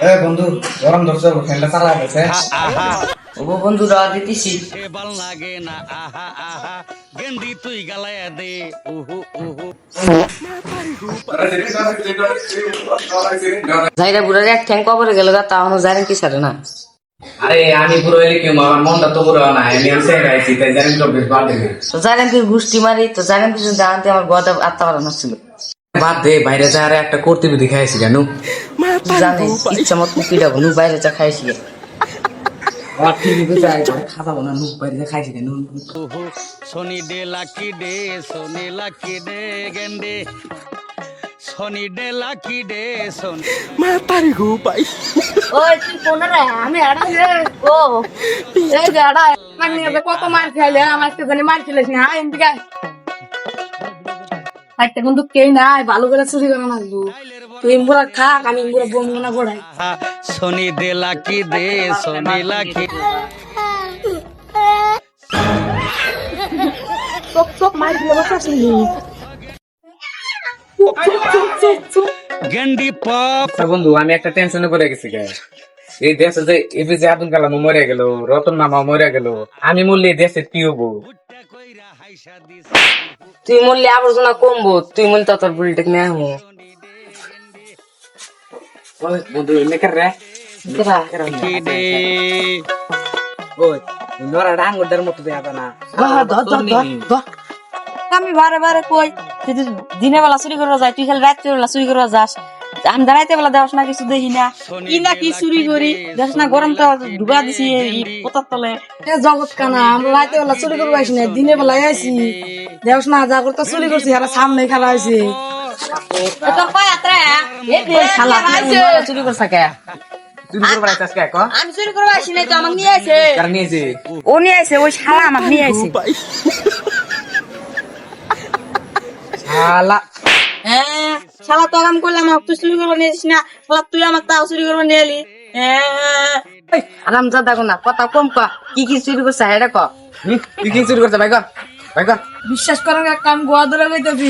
এ বন্ধু, গরম ধরছে, ফ্যানটা চালা গেছে। ও বন্ধু রাত দিতেছি। ভাল লাগে না আহা আহা গেন্দি তুই গালায়া দে উহু উহু যাইরা বুড়ার এক ঠ্যাং কবরে গেল গা, তা এখনো জানেন কি ছাড়ে না। আরে আমি পুরো হইলে কি আমার মনটা তো পুরো না, আমি এসে গাইছি তাই জানি তো বেশ ভালো লাগে। তো জানেন কি গুষ্টি মারি, তো জানেন কিছু জানতে আমার গদা আত্মা বাড়ানো ছিল। বাদ দে, বাইরে যা আরে একটা করতে বিধি খাইছি কেন জানে ইচ্ছা মত পিঠা নু বাইরে চা খাইছি। খাবো না, নুক বাইরে যা খাইছি কেন। উহু শনি ডে লাকি ডে শনি লাকি ডে গেন্ডে শনি ডে লাকি ডে শনি ওই তুই কোনে রে? আমি এড়া রে ও এই যে এড়া মানে কত মার খেলে আমার তো জানি মার খেলেছ না এদিকে আইতে কিন্তু কেই নাই ভালো করে চুরি করে না তুই ইমবুরা খাক, আমি ইমবুরা বমি না পড়াই শনি ডে লাকি ডে শনি লাকি চোখ চোখ মার খেলে বসাছিলি গেন্ডি পপ বন্ধু আমি একটা টেনশনে পড়ে গেছি গে। এই দেশে যে এপিজে আব্দুল কালাম মরে গেল, রতন মামা মরে গেল, আমি মরলে এই দেশে কি হবো? কইরা হাইসা দিস তুই মরলে আবর্জনা কমবো, তুই মরলে তোর বুড়িটা নিয়ে আসবো। ওই বন্ধু মেকার রে কি ডে ওই নরা ডাঙ্গর মতো দেয়া না। আমি বারে বারে কই তুই তো দিনের বেলা চুরি করবা যাই, তুই খালি রাত্রে বেলা চুরি করবা যাস। আমি দাঁড়াইতে বেলা দেওয়াস না, কিছু দেখি না কি না কি চুরি করি দেখ না, গরমটা ঢুকা দিছি এই পোতার তলে। জগৎ কানা আমরা রাইতে বেলা চুরি করবো আসি না, দিনের বেলায় আইসি দেওস না, যা করতে চুরি করছি আর সামনে খেলা হয়েছে। চুরি করছা কে? তুই করবার আইতাস কে ক? আমি চুরি করবো আসি নাই তো, আমাকে নিয়ে আসে। কারণ নিয়েছি ও নিয়ে আইছে, ওই শালা আমাকে নিয়ে আইছে। শালা হ্যাঁ শালা তো কাম করলাম, তুই চুরি করবো নিয়ে আসিস না, শালা তুই আমার তাও চুরি করবো নিয়ে এলি। হ্যাঁ আরাম যা দেখো না, কথা কম ক, কি কি চুরি করছে এটা ক। তুই কি চুরি করতে ভাই ক? ভাই ক বিশ্বাস করেন একটা আমি গোয়া ধরে লইতেছি,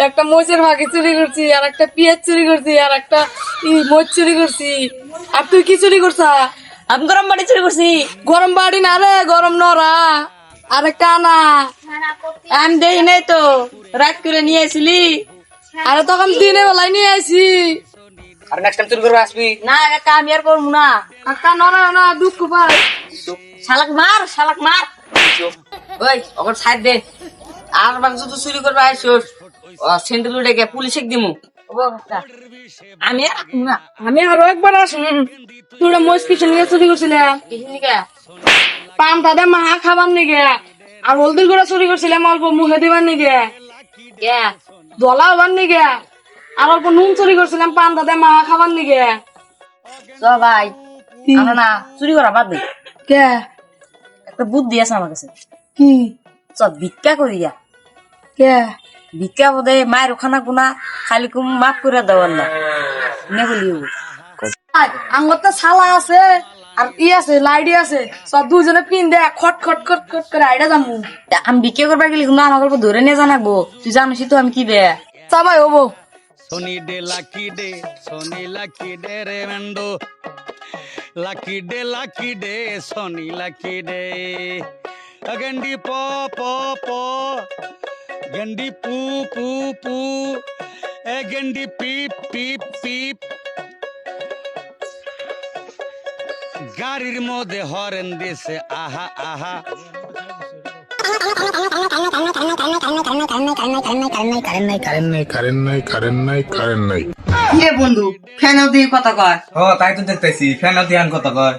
একটা মোচের ভাগে চুরি করছি, আর একটা পেঁয়াজ চুরি করছি, আর একটা মোচ চুরি করছি। আর তুই কি চুরি করছা? আমি গরম বাড়ি চুরি করছি। গরম বাড়ি না রে, গরম নরা আর কানা। আমি দেই নাই তো, রাত করে নিয়ে আসিলি। আরে তখন দিনে বেলায় নিয়ে আসি। আর নেক্সট টাইম চুরি করবে আসবি। না কাকা আমি আর করবো না, কাকা নরা না দুঃখ পাই। শালাক মার, শালাক মার। ওই ওর সাইড দে। আর বার যদি চুরি করবে আইসোস, সেন্ট্রাল উঠে পুলিশে দিমু। আমি আর রাখবো না, আমি আরো একবার আসুন। তুই মোচ পিছনে নিয়ে চুরি করছিলাম, পান তাদের মা খাবার নিগে, আর হলদির গুঁড়া চুরি করছিলাম অল্প মুখে দিবার নিগে, দলা হবার নিগে, আর অল্প নুন চুরি করছিলাম পান তাদের মা খাবার নিগে। তো ভাই আমরা না চুরি করা বাদ দে, কে একটা বুদ্ধি আছে আমার কাছে। কি চল ভিক্ষা করি যা। কে ভিক্ষা বোধে মায়ের ওখানা গুনা খালি কুম মাফ করে দেওয়ার না নে বলি। আঙ্গর তো শালা আছে আর ই আছে লাইডি আছে, সব দুজনে পিন দে খট খট খট খট করে আইডা যামু। আমি ভিক্ষা করবার গেলে কিন্তু আমার গল্প ধরে নিয়ে জানাবো, তুই জানিস তো আমি কি দে। সবাই হবো শনি ডে লাকি ডে শনি লাকি ডে রে মেন্ডো লাকি ডে শনি লাকি ডে গেন্ডি প প প গেন্ডি পু পু পু এ গেন্ডি পিপ পিপ পিপ গাড়ির মধ্যে হরেন দিছে আহা আহা কিরে বন্ধু ফ্যানেও দিয়ে কথা কয়। ও তাই তো দেখতেছি, ফ্যান ধ্যান কত কয়।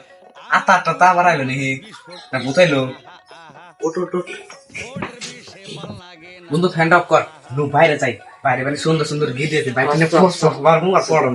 আতা আটা তা আবার আইলো নাকি না বুঝাইলো? উঠ উঠ উঠ বন্ধু, ফ্যানটা অফ কর, বাইরে যাই। বাইরে বাইরে সুন্দর সুন্দর গিয়ে দিয়েছে, বাইরে পড়ছো পড়ো